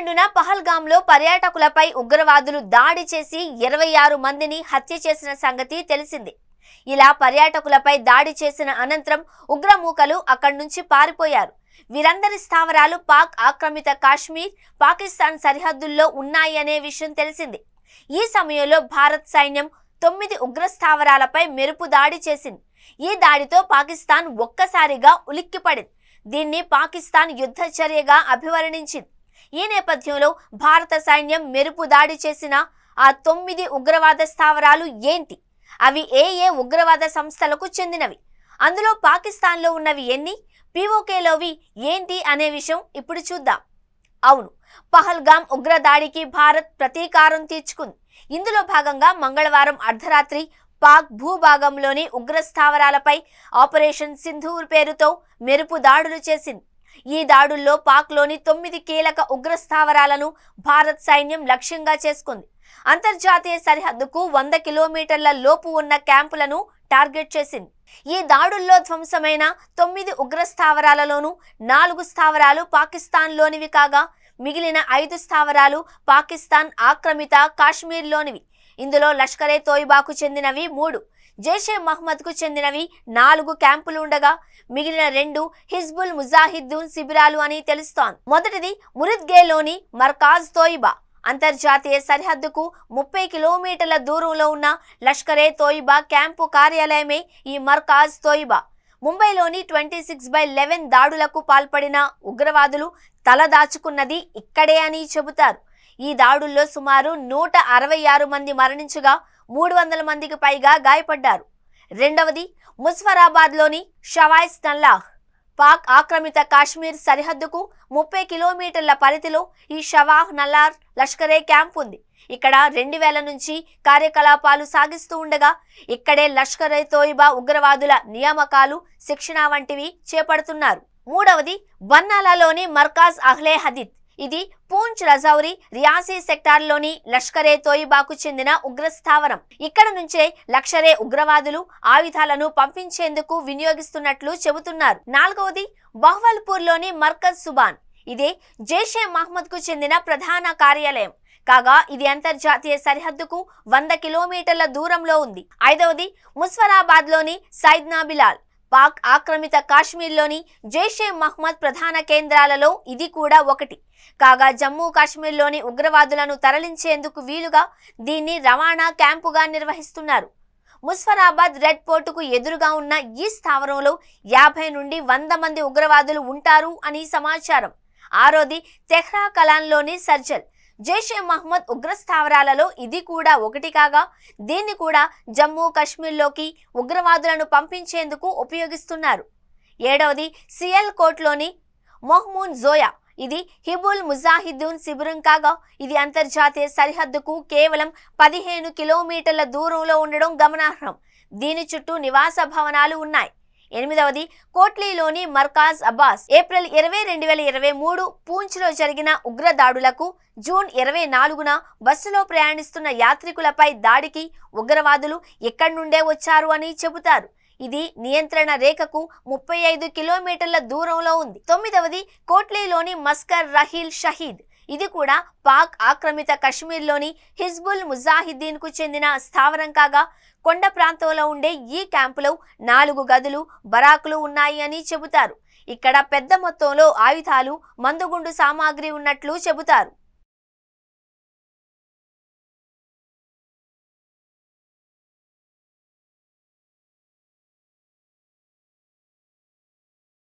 12న పహల్గాంలో పర్యాటకులపై ఉగ్రవాదులు దాడి చేసి 26 మందిని హత్య చేసిన సంగతి తెలిసింది. ఇలా పర్యాటకులపై దాడి చేసిన అనంతరం ఉగ్రమూకలు అక్కడి నుంచి పారిపోయారు. వీరందరి స్థావరాలు పాక్ ఆక్రమిత కాశ్మీర్, పాకిస్తాన్ సరిహద్దుల్లో ఉన్నాయి అనే విషయం తెలిసింది. ఈ సమయంలో భారత్ సైన్యం 9 ఉగ్ర స్థావరాలపై మెరుపు దాడి చేసింది. ఈ దాడితో పాకిస్తాన్ ఒక్కసారిగా ఉలిక్కిపడింది. దీన్ని పాకిస్తాన్ యుద్ధ చర్యగా అభివర్ణించింది. ఈ నేపథ్యంలో భారత సైన్యం మెరుపు దాడి చేసిన ఆ 9 ఉగ్రవాద స్థావరాలు ఏంటి, అవి ఏ ఉగ్రవాద సంస్థలకు చెందినవి, అందులో పాకిస్తాన్లో ఉన్నవి ఎన్ని, పీఓకేలోవి ఏంటి అనే విషయం ఇప్పుడు చూద్దాం. అవును, పహల్గాం ఉగ్రదాడికి భారత్ ప్రతీకారం తీర్చుకుంది. ఇందులో భాగంగా మంగళవారం అర్ధరాత్రి పాక్ భూభాగంలోని ఉగ్ర స్థావరాలపై ఆపరేషన్ సింధూర్ పేరుతో మెరుపు దాడులు చేసింది. ఈ దాడుల్లో పాక్లోని 9 కీలక ఉగ్ర స్థావరాలను భారత్ సైన్యం లక్ష్యంగా చేసుకుంది. అంతర్జాతీయ సరిహద్దుకు 100 కిలోమీటర్ల లోపు ఉన్న క్యాంపులను టార్గెట్ చేసింది. ఈ దాడుల్లో ధ్వంసమైన 9 ఉగ్ర స్థావరాలలోనూ 4 స్థావరాలు పాకిస్తాన్లోనివి కాగా మిగిలిన 5 స్థావరాలు పాకిస్తాన్ ఆక్రమిత కాశ్మీర్లోనివి. ఇందులో లష్కరే తోయిబాకు చెందినవి 3, జైషే మహ్మద్కు చెందినవి 4 క్యాంపులు ఉండగా మిగిలిన 2 హిజ్బుల్ ముజాహిద్దీన్ శిబిరాలు అని తెలుస్తోంది. మొదటిది మురిద్గేలోని మర్కాజ్ తోయిబా. అంతర్జాతీయ సరిహద్దుకు 30 కిలోమీటర్ల దూరంలో ఉన్న లష్కరే తోయిబా క్యాంపు కార్యాలయమే ఈ మర్కాజ్ తోయిబా. ముంబైలోని 26/11 దాడులకు పాల్పడిన ఉగ్రవాదులు తలదాచుకున్నది ఇక్కడే అని చెబుతారు. ఈ దాడుల్లో సుమారు 166 మంది మరణించగా 300 మందికి పైగా గాయపడ్డారు. రెండవది ముజఫరాబాద్లోని షవాయిస్ నల్లాహ్. పాక్ ఆక్రమిత కాశ్మీర్ సరిహద్దుకు 30 కిలోమీటర్ల పరిధిలో ఈ షవాహ్ నల్లార్ లష్కరే క్యాంప్ ఉంది. ఇక్కడ 2000 నుంచి కార్యకలాపాలు సాగిస్తూ ఉండగా ఇక్కడే లష్కరే తోయిబా ఉగ్రవాదుల నియామకాలు, శిక్షణ వంటివి చేపడుతున్నారు. మూడవది బన్నాలాలోని మర్కాజ్ అహ్లే హదీత్. ఇది పూంచ్, రజౌరి, రియాసీ సెక్టార్లోని లష్కరే తోయిబాకు చెందిన ఉగ్రస్థావరం. ఇక్కడ నుంచే లష్కరే ఉగ్రవాదులు ఆయుధాలను పంపించేందుకు వినియోగిస్తున్నట్లు చెబుతున్నారు. నాలుగవది బహ్వల్పూర్లోని మర్కజ్ సుబాన్. ఇదే జైషే మహ్మద్కు చెందిన ప్రధాన కార్యాలయం కాగా ఇది అంతర్జాతీయ సరిహద్దుకు 100 కిలోమీటర్ల దూరంలో ఉంది. ఐదవది ముజఫరాబాద్లోని సైద్నా బిలాల్. పాక్ ఆక్రమిత కాశ్మీర్లోని జైషే మహ్మద్ ప్రధాన కేంద్రాలలో ఇది కూడా ఒకటి కాగా జమ్మూ కాశ్మీర్లోని ఉగ్రవాదులను తరలించేందుకు వీలుగా దీన్ని రవాణా క్యాంపుగా నిర్వహిస్తున్నారు. ముజఫరాబాద్ రెడ్ పోర్టుకు ఎదురుగా ఉన్న ఈ స్థావరంలో 50 నుండి 100 మంది ఉగ్రవాదులు ఉంటారు అని సమాచారం. ఆరోది తెహ్రా కలాన్లోని సర్జల్. జైషే మహ్మద్ ఉగ్రస్థావరాలలో ఇది కూడా ఒకటి కాగా దీన్ని కూడా జమ్మూ కాశ్మీర్లోకి ఉగ్రవాదులను పంపించేందుకు ఉపయోగిస్తున్నారు. ఏడవది సియల్ కోట్లోని మొహ్మూన్ జోయా. ఇది హిబుల్ ముజాహిద్దీన్ శిబిరం కాగా ఇది అంతర్జాతీయ సరిహద్దుకు కేవలం 15 కిలోమీటర్ల దూరంలో ఉండడం గమనార్హం. దీని చుట్టూ నివాస భవనాలు ఉన్నాయి. ఎనిమిదవది కోట్లీలోని మర్కాజ్ అబ్బాస్. ఏప్రిల్ 20, 2023 పూంచ్లో జరిగిన ఉగ్ర దాడులకు జూన్ 24న బస్సులో ప్రయాణిస్తున్న యాత్రికులపై దాడికి ఉగ్రవాదులు ఎక్కడి నుండే వచ్చారు అని చెబుతారు. ఇది నియంత్రణ రేఖకు 35 కిలోమీటర్ల దూరంలో ఉంది. తొమ్మిదవది కోట్లీలోని మస్కర్ రహీల్ షహీద్. ఇది కూడా పాక్ ఆక్రమిత కశ్మీర్లోని హిజ్బుల్ ముజాహిద్దీన్ కు చెందిన స్థావరం కాగా కొండ ప్రాంతంలో ఉండే ఈ క్యాంపులో 4 గదులు, బరాకులు ఉన్నాయి అని చెబుతారు. ఇక్కడ పెద్ద మొత్తంలో ఆయుధాలు, మందుగుండు సామాగ్రి ఉన్నట్లు చెబుతారు.